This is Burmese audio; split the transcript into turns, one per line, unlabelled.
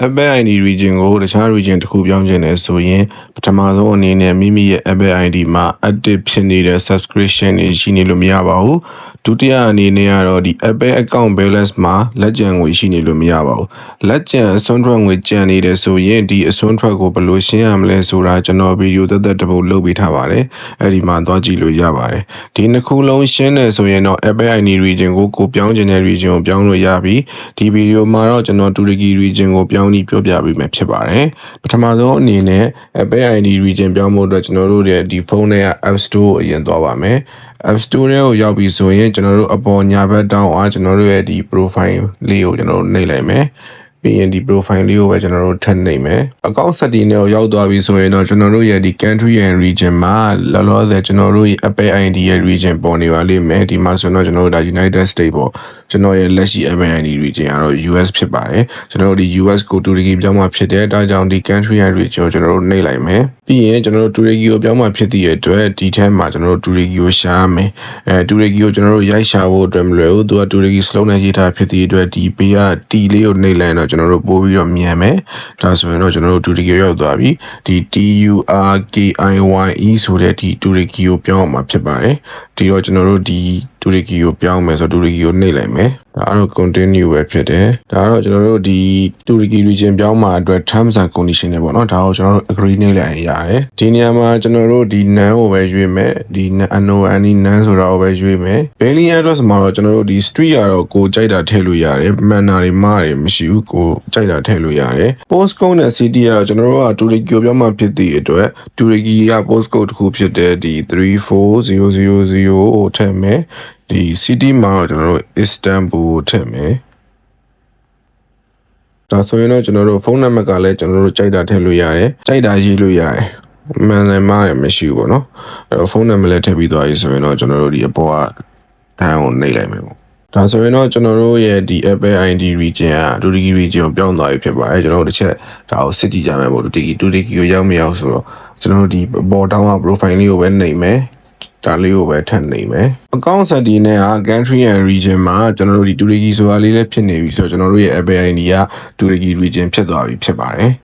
Apple ID region ကိုတခြား region တစ်ခုပြောင်းချင်တယ်ဆိုရင်ပထမဆုံးအနေနဲ့မိမိရဲ့ Apple ID မှာ active ဖြစ်နေတဲ့ subscription တွေရှိနေလို့မရပါဘူးဒုတိယအနေနဲ့ကတော့ဒီ Apple account balance မှာလက်ကျန်ငွေရှိနေလို့မရပါဘူးလက်ကျန်အစွန်းထွက်ငွေကျန်နေတယ်ဆိုရင်ဒီအစွန်းထွက်ကိုဘယ်လိုရှင်းရမလဲဆိုတာကျွန်တော်ဗီဒီယိုသက်တစ်ပုဒ်လုပ်ပေးထားပါတယ်အဲ့ဒီမှာသွားကြည့်လို့ရပါတယ်ဒီနှစ်ခုလုံးရှင်းတယ်ဆိုရင်တော့ Apple ID region ကိုပြောင်းချင်တဲ့ region ကိုပြောင်းလို့ရပြီဒီဗီဒီယိုမှာတော့ကျွန်တော်တူရကီ region ကိုပြောင်းပြီးပြောပြပေးမယ်ဖြစ်ပါတယ်ပထမဆုံးအနေနဲ့ Apple ID region ပြောင်းဖို့အတွက်ကျွန်တော်တို့ရဲ့ဒီဖုန်းထဲက App Store ကိုအရင်သွားပါမယ် App Store ကိုရောက်ပြီဆိုရင်ကျွန်တော်တို့အပေါ်ညာဘက်တောင်းအားကျွန်တော်တို့ရဲ့ဒီ profile လေးကိုကျွန်တော်တို့နှိပ်လိုက်မယ်ပြီးရင်ဒီ profile လေးကိုပဲကျွန်တော်တို့ထပ်နှိပ်မယ် account setting ကိုရောက်သွားပြီဆိုရင်တော့ကျွန်တော်တို့ရဲ့ဒီ country and region မှာလောလောဆယ်ကျွန်တော်တို့ရဲ့ Apple ID ရဲ့ region ပေါ်နေပါလိမ့်မယ်ဒီမှာဆိုတော့ကျွန်တော်တို့ဒါ United States ပေါ့ကျွန်တော်ရဲ့လက်ရှိ Apple ID region ကတော့ US ဖြစ်ပါတယ်ကျွန်တော်တို့ဒီ US ကိုတူရကီပြောင်းမှာဖြစ်တယ်ဒါကြောင့်ဒီ country and region ကိုကျွန်တော်တို့နှိပ်လိုက်မယ်ပြီးရင်ကျွန်တော်တို့တူရကီကိုပြောင်းမှာဖြစ်တဲ့အတွက်ဒီထဲမှာကျွန်တော်တို့တူရကီကိုရှာရမယ်တူရကီကိုကျွန်တော်တို့ရိုက်ရှာဖို့အတွက်မလွယ်ဘူးသူကတူရကီစလုံးနဲ့ရေးထားဖြစ်တဲ့အတွက်ဒီဘေးက T လေးကိုနှိပ်လိုက်တော့ကျွန်တော်တို့ပို့ပြီးတော့မြန်မယ်ဒါဆိုရင်တော့ကျွန်တော်တို့တူရကီကိုရောက်သွားပြီဒီ TURKIYE ဆိုတဲ့ဒီတူရကီကိုပြောင်းအောင်မှာဖြစ်ပါတယ်ဒီတော့ကျွန်တော်တို့ဒီတူရကီကိုပြောင်းမယ်ဆိုတော့တူရကီကိုနှိပ်လိုက်မယ်ဒါကတော့ continue ပဲဖြစ်တယ်ဒါကတော့ကျွန်တော်တို့ဒီတူရကီ region ပြောင်းမှာအတွက် terms and condition တွေပေါ့နော်ဒါကိုကျွန်တော်တို့ agree နှိပ်လိုက်ရင်ရတယ်ဒီနေရာမှာကျွန်တော်တို့ဒီ none ကိုပဲရွေးမယ်ဒီ NONE none ဆိုတာကိုပဲရွေးမယ် mailing address မှာတော့ကျွန်တော်တို့ဒီ street ကတော့ကိုကြိုက်တာထည့်လို့ရတယ် manner တွေမှားတယ်မရှိဘူးကိုကြိုက်တာထည့်လို့ရတယ် post code နဲ့ city ကတော့ကျွန်တော်တို့ကတူရကီကိုပြောင်းမှာဖြစ်တဲ့အတွက်တူရကီက post code တစ်ခုဖြစ်တဲ့ဒီ34000ကိုထည့်မယ်ဒီ city မှာတော့ကျွန်တော်တို့ Istanbul ကိုထည့်မယ်ဒါဆိုရင်တော့ကျွန်တော်တို့ဖုန်းနံပါတ်ကလည်းကျွန်တော်တို့ကြိုက်တာထည့်လို့ရတယ်ကြိုက်တာရေးလို့ရတယ်မှန်တယ်မှားတယ်မရှိဘူးပေါ့နော်အဲ့တော့ဖုန်းနံပါတ်လည်းထည့်ပြီးသွားပြီဆိုရင်တော့ကျွန်တော်တို့ဒီအပေါ်ကတန်းကိုနှိပ်လိုက်မယ်ပေါ့ဒါဆိုရင်တော့ကျွန်တော်တို့ရဲ့ဒီ Apple ID region ကတူရကီ region ကိုပြောင်းသွားပြီဖြစ်ပါတယ်ကျွန်တော်တို့တစ်ချက်ဒါကိုစစ်ကြည့်ကြမယ်ပေါ့တူရကီကိုရောက်မရောက်ဆိုတော့ကျွန်တော်တို့ဒီပေါ်တောင်းက profile လေးကိုပဲနှိပ်မယ်ဒါလေးကိုပဲထပ်နေမယ် account setting နဲ့က country and region မှာကျွန်တော်တို့ဒီတူရကီဆိုတာလေးလည်းဖြစ်နေပြီဆိုတော့ကျွန်တော်တို့ရဲ့ Apple ID ကတူရကီ region ဖြစ်သွားပြီဖြစ်ပါတယ်